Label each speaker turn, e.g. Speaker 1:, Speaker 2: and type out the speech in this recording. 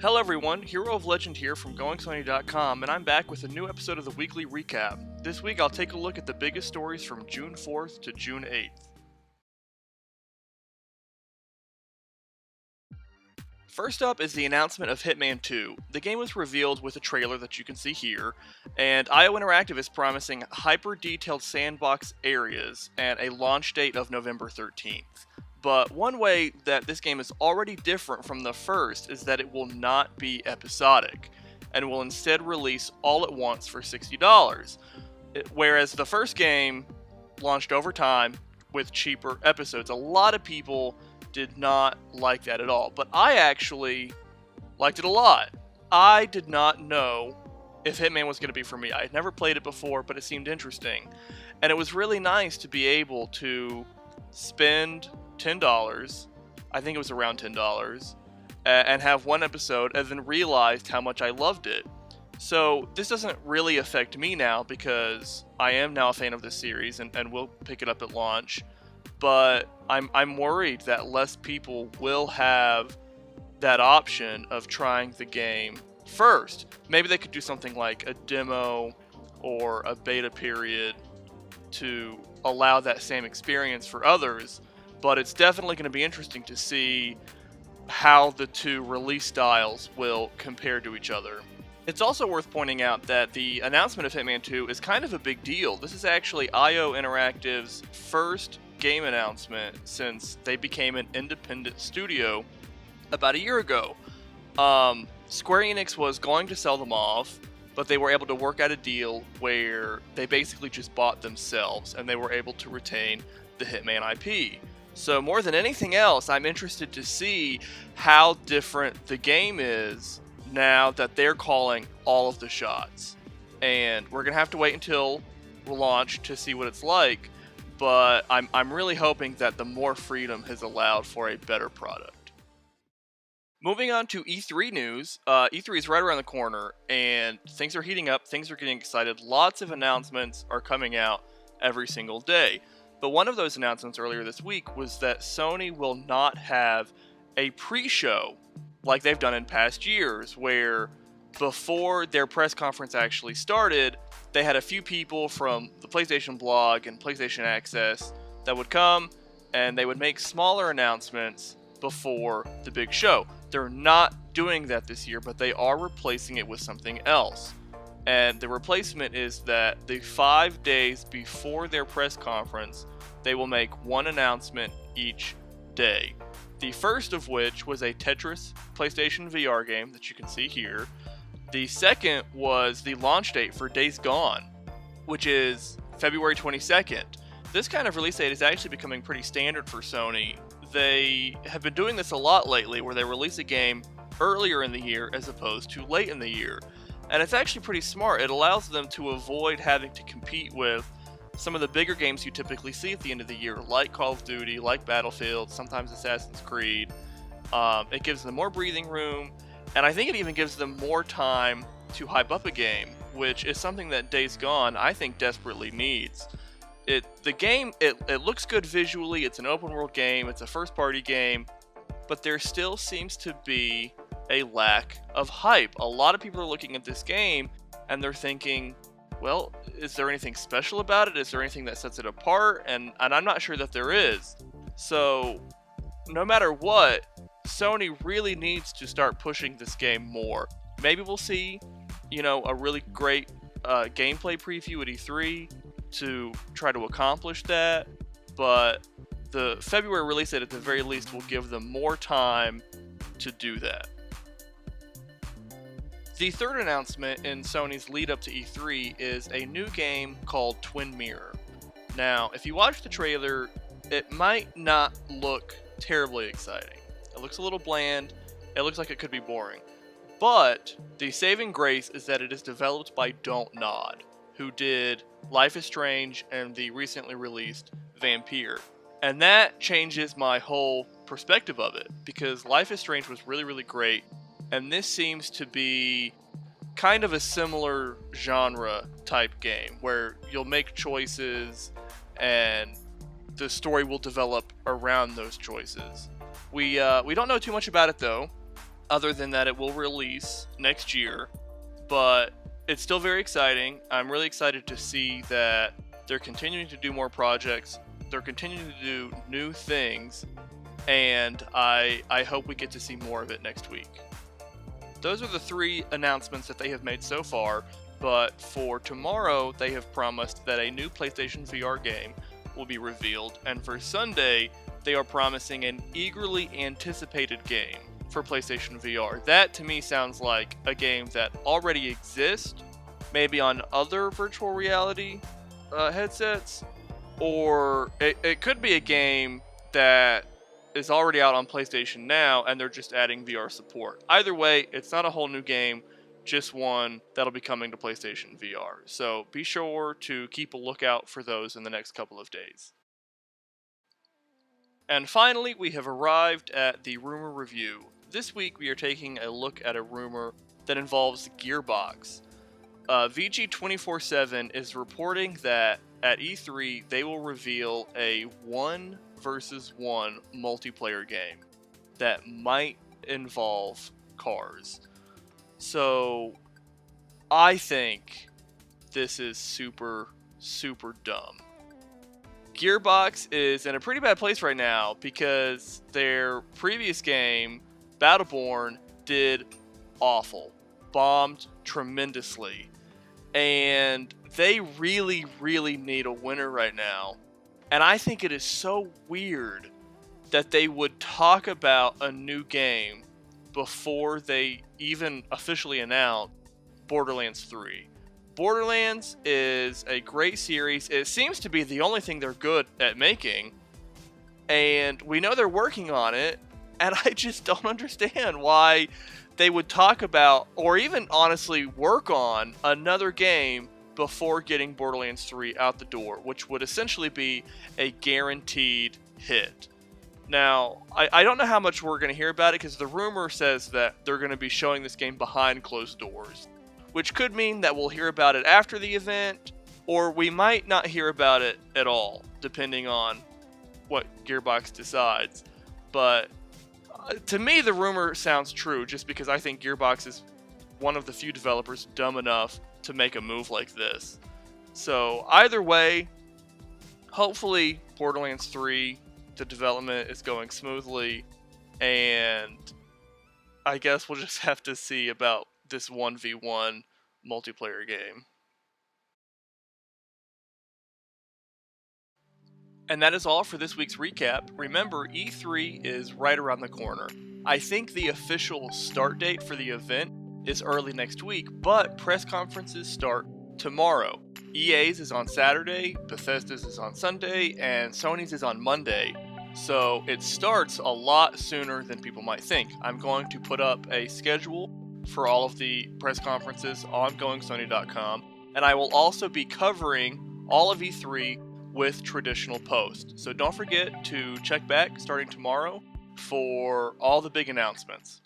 Speaker 1: Hello everyone, Hero of Legend here from GoingSony.com, and I'm back with a new episode of the Weekly Recap. This week I'll take a look at the biggest stories from June 4th to June 8th. First up is the announcement of Hitman 2. The game was revealed with a trailer that you can see here, and IO Interactive is promising hyper-detailed sandbox areas and a launch date of November 13th. But one way that this game is already different from the first is that it will not be episodic, and will instead release all at once for $60, whereas the first game launched over time with cheaper episodes. A lot of people did not like that at all, but I actually liked it a lot. I did not know if Hitman was going to be for me. I had never played it before, but it seemed interesting, and it was really nice to be able to spend $10, I think it was around $10, and have one episode and then realized how much I loved it. So this doesn't really affect me now because I am now a fan of this series and will pick it up at launch, but I'm worried that less people will have that option of trying the game first. Maybe they could do something like a demo or a beta period to allow that same experience for others. But it's definitely going to be interesting to see how the two release styles will compare to each other. It's also worth pointing out that the announcement of Hitman 2 is kind of a big deal. This is actually IO Interactive's first game announcement since they became an independent studio about a year ago. Square Enix was going to sell them off, but they were able to work out a deal where they basically just bought themselves and they were able to retain the Hitman IP. So more than anything else, I'm interested to see how different the game is now that they're calling all of the shots. And we're going to have to wait until launch to see what it's like, but I'm really hoping that the more freedom has allowed for a better product. Moving on to E3 news, E3 is right around the corner, and things are heating up, things are getting excited, lots of announcements are coming out every single day. But one of those announcements earlier this week was that Sony will not have a pre-show like they've done in past years, where before their press conference actually started, they had a few people from the PlayStation blog and PlayStation Access that would come and they would make smaller announcements before the big show. They're not doing that this year, but they are replacing it with something else. And the replacement is that the 5 days before their press conference, they will make one announcement each day. The first of which was a Tetris PlayStation VR game that you can see here. The second was the launch date for Days Gone, which is February 22nd. This kind of release date is actually becoming pretty standard for Sony. They have been doing this a lot lately, where they release a game earlier in the year as opposed to late in the year. And it's actually pretty smart. It allows them to avoid having to compete with some of the bigger games you typically see at the end of the year, like Call of Duty, like Battlefield, sometimes Assassin's Creed. It gives them more breathing room, and I think it even gives them more time to hype up a game, which is something that Days Gone, I think, desperately needs. The game looks good visually, it's an open world game, it's a first party game, but there still seems to be a lack of hype. A lot of people are looking at this game and they're thinking, well, is there anything special about it? Is there anything that sets it apart? And I'm not sure that there is. So no matter what, Sony really needs to start pushing this game more. Maybe we'll see, a really great gameplay preview at E3 to try to accomplish that, but the February release date at the very least will give them more time to do that. The third announcement in Sony's lead up to E3 is a new game called Twin Mirror. Now, if you watch the trailer, it might not look terribly exciting. It looks a little bland, it looks like it could be boring. But the saving grace is that it is developed by Don't Nod, who did Life is Strange and the recently released Vampire. And that changes my whole perspective of it, because Life is Strange was really, really great. And this seems to be kind of a similar genre type game where you'll make choices and the story will develop around those choices. We don't know too much about it though. other than that it will release next year. But it's still very exciting. I'm really excited to see that they're continuing to do more projects, they're continuing to do new things, and I hope we get to see more of it next week. Those are the 3 announcements that they have made so far, but for tomorrow they have promised that a new PlayStation VR game will be revealed, and for Sunday they are promising an eagerly anticipated game for PlayStation VR. That to me sounds like a game that already exists, maybe on other virtual reality headsets, or it could be a game that is already out on PlayStation now and they're just adding VR support. Either way, it's not a whole new game, just one that'll be coming to PlayStation VR. So be sure to keep a lookout for those in the next couple of days. And finally, we have arrived at the rumor review. This week we are taking a look at a rumor that involves Gearbox. VG247 is reporting that at E3 they will reveal a 1 versus 1 multiplayer game that might involve cars. So I think this is super, super dumb. Gearbox is in a pretty bad place right now because their previous game, Battleborn, did awful, bombed tremendously, and they really, really need a winner right now. And I think it is so weird that they would talk about a new game before they even officially announce Borderlands 3. Borderlands is a great series. It seems to be the only thing they're good at making, and we know they're working on it, and I just don't understand why they would talk about, or even honestly work on, another game before getting Borderlands 3 out the door, which would essentially be a guaranteed hit. Now, I don't know how much we're going to hear about it because the rumor says that they're going to be showing this game behind closed doors, which could mean that we'll hear about it after the event, or we might not hear about it at all, depending on what Gearbox decides. But to me, the rumor sounds true, just because I think Gearbox is one of the few developers dumb enough to make a move like this. So either way, hopefully Borderlands 3, the development is going smoothly, and I guess we'll just have to see about this 1v1 multiplayer game. And that is all for this week's recap. Remember, E3 is right around the corner. I think the official start date for the event is early next week, but press conferences start tomorrow. EA's is on Saturday, Bethesda's is on Sunday, and Sony's is on Monday. So it starts a lot sooner than people might think. I'm going to put up a schedule for all of the press conferences on GoingSony.com, and I will also be covering all of E3 with traditional posts. So don't forget to check back starting tomorrow for all the big announcements.